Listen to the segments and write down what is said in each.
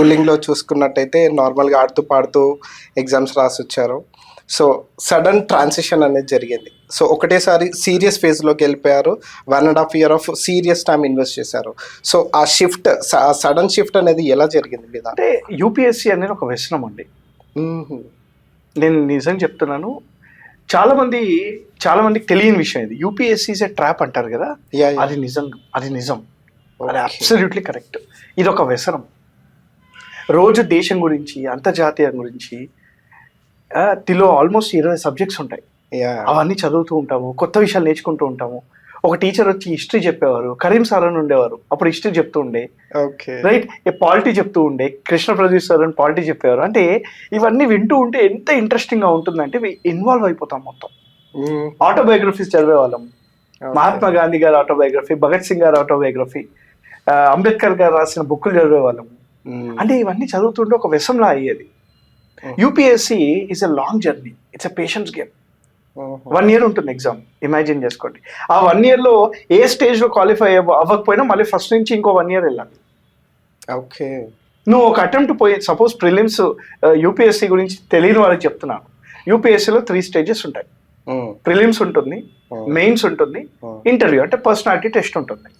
స్కూలింగ్లో చూసుకున్నట్టయితే నార్మల్గా ఆడుతూ పాడుతూ ఎగ్జామ్స్ రాసొచ్చారు. సో సడన్ ట్రాన్సిషన్ అనేది జరిగింది. సో ఒకటేసారి సీరియస్ ఫేజ్లోకి వెళ్ళిపోయారు. 1.5 year of serious time invest చేశారు. సో ఆ షిఫ్ట్, సడన్ షిఫ్ట్ అనేది ఎలా జరిగింది మీద? అంటే యూపీఎస్సీ అనేది ఒక వ్యసనం అండి. నేను నిజం చెప్తున్నాను. చాలా మందికి తెలియని విషయం ఇది. యూపీఎస్సీ ఇస్ ఎ ట్రాప్ అంటారు కదా, అది నిజం. అది అబ్సల్యూట్లీ కరెక్ట్. ఇది ఒక వ్యసనం. రోజు దేశం గురించి, అంతర్జాతీయం గురించి తిలో ఆల్మోస్ట్ 20 సబ్జెక్ట్స్ ఉంటాయి. అవన్నీ చదువుతూ ఉంటాము, కొత్త విషయాలు నేర్చుకుంటూ ఉంటాము. ఒక టీచర్ వచ్చి హిస్టరీ చెప్పేవారు, కరీం సార్ అని ఉండేవారు, అప్పుడు హిస్టరీ చెప్తూ ఉండే, రైట్. పాలిటీ చెప్తూ ఉండే, కృష్ణ ప్రదీప్ సార్ అని పాలిటీ చెప్పేవారు. అంటే ఇవన్నీ వింటూ ఉంటే ఎంత ఇంట్రెస్టింగ్ గా ఉంటుందంటే ఇన్వాల్వ్ అయిపోతాం మొత్తం. ఆటోబయోగ్రఫీస్ చదివే వాళ్ళం. మహాత్మా గాంధీ గారి ఆటోబయోగ్రఫీ, భగత్ సింగ్ గారి ఆటోబయోగ్రఫీ, అంబేద్కర్ గారు రాసిన బుక్కులు చదివే వాళ్ళం. అంటే ఇవన్నీ చదువుతుంటే ఒక వ్యసంలా అయ్యేది. UPSC is a long journey, it's a patience game. 1 year ఉంటుంది ఎగ్జామ్, ఇమాజిన్ చేసుకోండి. ఆ 1 year లో ఏ స్టేజ్ లో క్వాలిఫై అవ్వకపోయినా మళ్ళీ ఫస్ట్ నుంచి ఇంకో 1 year వెళ్ళాలి. ఓకే. నువ్వు ఒక అటెంప్ట్ పోయి, సపోజ్ ప్రిలిమ్స్, యూపీఎస్సీ గురించి తెలియని వాళ్ళకి చెప్తున్నాను. యూపీఎస్సీలో 3 stages ఉంటాయి. ప్రిలిమ్స్ ఉంటుంది, మెయిన్స్ ఉంటుంది, ఇంటర్వ్యూ అంటే పర్సనాలిటీ టెస్ట్ ఉంటుంది.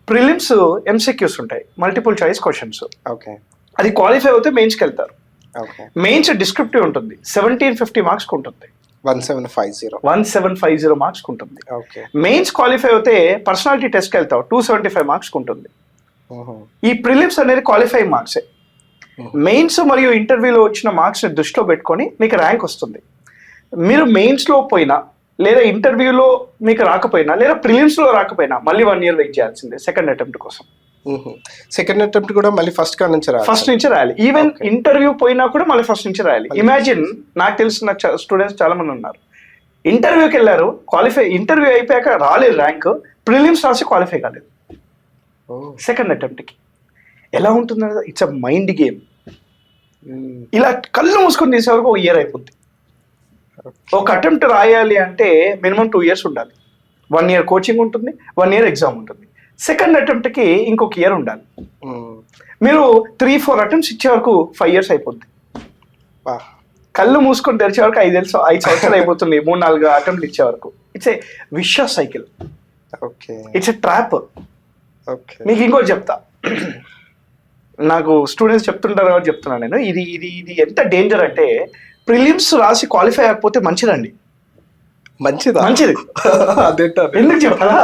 ప్రిలిమ్స్ ఎంసీక్యూస్ ఉంటాయి, మల్టిపుల్ చాయిస్ క్వశ్చన్స్. అది క్వాలిఫై అవుతే మెయిన్స్కి వెళ్తారు. మెయిన్స్ డిస్క్రిప్టివ్ ఉంటుంది, 1750 మార్క్స్ ఉంటుంది. 1750 మార్క్స్ ఉంటుంది. మెయిన్స్ క్వాలిఫై అవుతే పర్సనాలిటీ టెస్ట్కి వెళ్తావు, 275 మార్క్స్ ఉంటుంది. ఈ ప్రిలిమ్స్ అనేది క్వాలిఫైయింగ్ మార్క్సే. మెయిన్స్ మరియు ఇంటర్వ్యూలో వచ్చిన మార్క్స్ని దృష్టిలో పెట్టుకొని మీకు ర్యాంక్ వస్తుంది. మీరు మెయిన్స్లో పోయినా, లేదా ఇంటర్వ్యూలో మీకు రాకపోయినా, లేదా ప్రిలిమ్స్లో రాకపోయినా మళ్ళీ 1 year వెయిట్ చేయాల్సిందే సెకండ్ అటెంప్ట్ కోసం. సెకండ్ అటెంప్ట్ కూడా మళ్ళీ ఫస్ట్ నుంచి రాయాలి. ఈవెన్ ఇంటర్వ్యూ పోయినా కూడా మళ్ళీ ఫస్ట్ నుంచి రాయాలి. ఇమాజిన్, నాకు తెలిసిన స్టూడెంట్స్ చాలా మంది ఉన్నారు, ఇంటర్వ్యూకి వెళ్ళారు, క్వాలిఫై, ఇంటర్వ్యూ అయిపోయాక రాలేదు ర్యాంక్, ప్రిలిమ్స్ రాసి క్వాలిఫై కాలేదు సెకండ్ అటెంప్ట్కి. ఎలా ఉంటుంది? It's a mind game. ఇలా కళ్ళు మూసుకొని తీసే వరకు 1 year అయిపోద్ది. ఒక అటెంప్ట్ రాయాలి అంటే మినిమం 2 years ఉండాలి. 1 year కోచింగ్ ఉంటుంది, 1 year ఎగ్జామ్ ఉంటుంది. సెకండ్ అటెంప్ట్కి ఇంకొక 1 year ఉండాలి. మీరు 3-4 అటెంప్ట్స్ ఇచ్చే వరకు 5 years అయిపోద్ది. కళ్ళు మూసుకొని తెరిచే వరకు 5 సంవత్సరాలు అయిపోతుంది. 3-4 అటెంప్ట్లు ఇచ్చే వరకు. It's a wishes cycle. It's a trap. మీకు ఇంకోటి చెప్తా, నాకు స్టూడెంట్స్ చెప్తుంటారు కాబట్టి చెప్తున్నాను నేను. ఇది ఎంత డేంజర్ అంటే, ప్రిలిమ్స్ రాసి క్వాలిఫై అవ్వకపోతే మంచిది. ఎందుకు చెప్పాలా?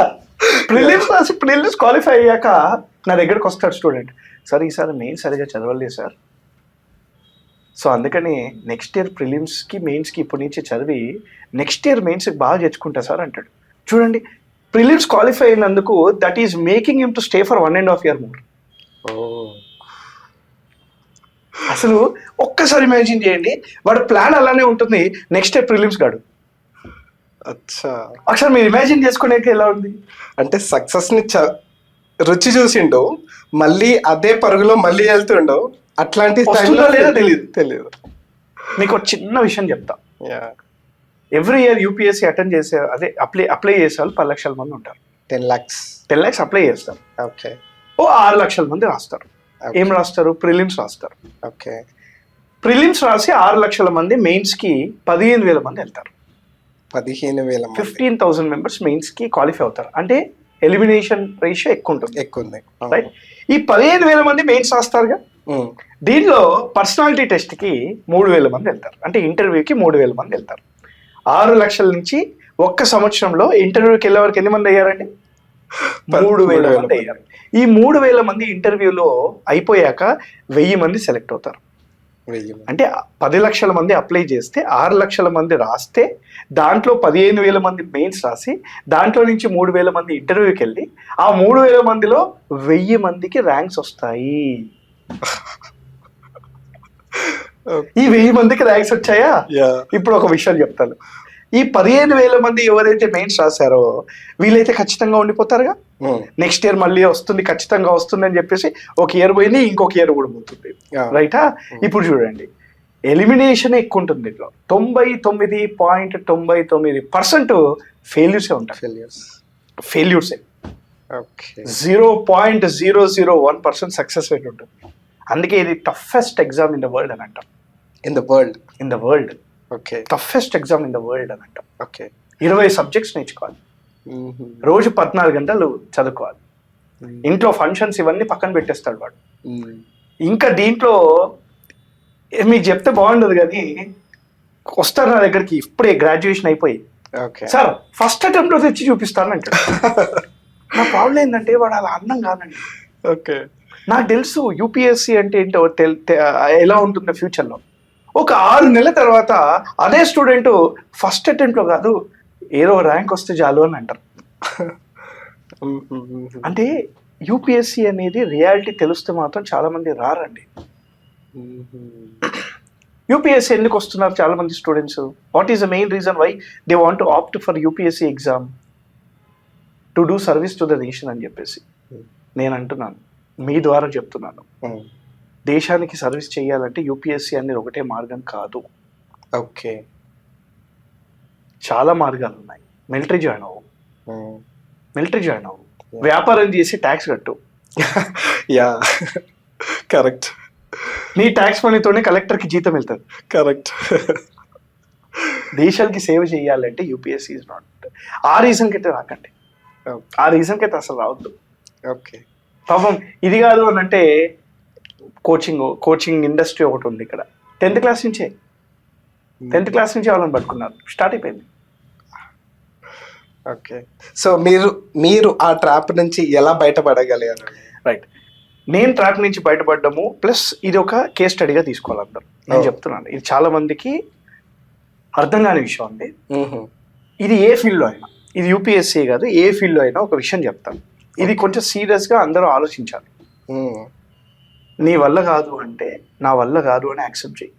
ప్రిలిమ్స్ క్వాలిఫై అయ్యాక నా దగ్గరకు వస్తాడు స్టూడెంట్, సార్ ఈసారి మెయిన్స్ సరిగా చదవలేదు సార్, సో అందుకని నెక్స్ట్ ఇయర్ ప్రిలిమ్స్కి మెయిన్స్కి ఇప్పటి నుంచి చదివి నెక్స్ట్ ఇయర్ మెయిన్స్కి బాగా తెచ్చుకుంటా సార్ అంటాడు. చూడండి, ప్రిలిమ్స్ క్వాలిఫై అయినందుకు that is making him to stay for 1.5 year more. అసలు ఒక్కసారి ఇమాజిన్ చేయండి, వాడు ప్లాన్ అలానే ఉంటుంది. నెక్స్ట్ ఇయర్ ప్రిలిమ్స్ గాడు. ఒకసారి మీరు ఇమాజిన్ చేసుకునేకి ఎలా ఉంది అంటే, సక్సెస్ని రుచి చూసిండు, మళ్ళీ అదే పరుగులో మళ్ళీ వెళ్తుండు. అట్లాంటి లేదా తెలియదు. మీకు ఒక చిన్న విషయం చెప్తా. ఎవ్రీ ఇయర్ యూపీఎస్సీ అటెండ్ చేసే, అదే అప్లై చేసే వాళ్ళు 10 లక్షల మంది ఉంటారు. 10 lakhs అప్లై చేస్తారు. 6 లక్షల మంది రాస్తారు. ఏం రాస్తారు? ప్రిలిమ్స్ రాస్తారు. ప్రిలిమ్స్ రాసి 6 లక్షల మంది మెయిన్స్కి 15,000 మంది వెళ్తారు. 15,000 మెంబర్స్ మెయిన్స్కి క్వాలిఫై అవుతారు. అంటే ఎలిమినేషన్ రేషియో ఎక్కువ ఉంది, రైట్? ఈ 15,000 మంది మెయిన్స్ రాస్తారుగా. దీనిలో పర్సనాలిటీ టెస్ట్కి 3,000 మంది వెళ్తారు. అంటే ఇంటర్వ్యూకి 3,000 మంది వెళ్తారు. 6 లక్షల నుంచి ఒక్క సంవత్సరంలో ఇంటర్వ్యూకి వెళ్ళే వరకు ఎన్ని మంది అయ్యారండి? 3,000 మంది అయ్యారు. ఈ 3,000 మంది ఇంటర్వ్యూలో అయిపోయాక 1,000 మంది సెలెక్ట్ అవుతారు. అంటే 10 లక్షల మంది అప్లై చేస్తే 6 లక్షల మంది రాస్తే, దాంట్లో 15,000 మంది మెయిన్స్ రాసి, దాంట్లో నుంచి 3,000 మంది ఇంటర్వ్యూకి వెళ్ళి, ఆ 3,000 మందిలో 1,000 మందికి ర్యాంక్స్ వస్తాయి. ఈ 1,000 మందికి ర్యాంక్స్ వచ్చాయా? ఇప్పుడు ఒక విషయం చెప్తాను. ఈ 15,000 మంది ఎవరైతే మెయిన్స్ రాశారో వీళ్ళైతే ఖచ్చితంగా ఉండిపోతారుగా. నెక్స్ట్ ఇయర్ మళ్ళీ వస్తుంది, ఖచ్చితంగా వస్తుంది అని చెప్పేసి 1 year పోయింది, ఇంకొక ఇయర్ కూడా పోతుంది, రైటా? ఇప్పుడు చూడండి, ఎలిమినేషన్ ఎక్కువ ఉంటుంది. ఇంట్లో 99.99% ఫెయిల్యూర్సే ఉంటాయి. ఫెయిల్యూర్సే 0.001% సక్సెస్ రేట్ ఉంటుంది. అందుకే ఇది toughest exam in the world అని అంటాం. In the world. In the world okay. Toughest exam in the world అని అంటాం. ఓకే. 20 సబ్జెక్ట్స్ నేర్చుకోవాలి, రోజు 14 గంటలు చదువుకోవాలి, ఇంట్లో ఫంక్షన్స్ ఇవన్నీ పక్కన పెట్టేస్తాడు వాడు. ఇంకా దీంట్లో మీకు చెప్తే బాగుండదు కానీ వస్తారు నా దగ్గరికి ఇప్పుడే గ్రాడ్యుయేషన్ అయిపోయి, సార్ ఫస్ట్ అటెంప్ట్ లో తెచ్చి చూపిస్తాను అంటాడు. నా ప్రాబ్లం ఏంటంటే వాడు అలా అన్నం కాదండి. ఓకే. నాకు తెలుసు యూపీఎస్సీ అంటే ఏంటో ఎలా ఉంటుందో ఫ్యూచర్లో. ఒక 6 నెలల తర్వాత అదే స్టూడెంట్ ఫస్ట్ అటెంప్ట్ లో కాదు ఏదో ర్యాంక్ వస్తే చాలు అని అంటారు. అంటే యూపీఎస్సీ అనేది రియాలిటీ తెలిస్తే మాత్రం చాలా మంది రారండి. యూపీఎస్సీ ఎందుకు వస్తున్నారు చాలా మంది students? What is the main reason why they want to opt for UPSC exam? To do service to the nation అని చెప్పేసి నేను అంటున్నాను, మీ ద్వారా చెప్తున్నాను. దేశానికి సర్వీస్ చేయాలంటే యూపీఎస్సీ అనేది ఒకటే మార్గం కాదు. ఓకే. చాలా మార్గాలు ఉన్నాయి. మిలిటరీ జాయిన్ అవ్వు, వ్యాపారం చేసి ట్యాక్స్ కట్టు. Yeah, correct. నీ ట్యాక్స్ మనీతోనే కలెక్టర్కి జీతం వెళ్తుంది. కరెక్ట్. దేశానికి సేవ చేయాలంటే యూపీఎస్సీ ఇస్ నాట్. ఆ రీజన్కి అయితే రాకండి, ఆ రీజన్కి అయితే అసలు రావద్దు. ఓకే. పాపం ఇది కాదు అని అంటే కోచింగ్ ఇండస్ట్రీ ఒకటి ఉంది ఇక్కడ. 10th క్లాస్ నుంచే వాళ్ళని పట్టుకున్నారు, స్టార్ట్ అయిపోయింది. ఓకే. సో మీరు ఆ ట్రాప్ నుంచి ఎలా బయటపడగలిగారు? రైట్. నేను ట్రాప్ నుంచి బయటపడ్డాము, ప్లస్ ఇది ఒక కేస్ స్టడీగా తీసుకోవాలి అందరూ. నేను చెప్తున్నాను, ఇది చాలా మందికి అర్థం కాని విషయం అండి. ఇది ఏ ఫీల్డ్లో అయినా, ఇది యూపీఎస్సీ కాదు, ఏ ఫీల్డ్లో అయినా ఒక విషయం చెప్తాను. ఇది కొంచెం సీరియస్గా అందరూ ఆలోచించాలి. నీ వల్ల కాదు అంటే నా వల్ల కాదు అని యాక్సెప్ట్ చేయి.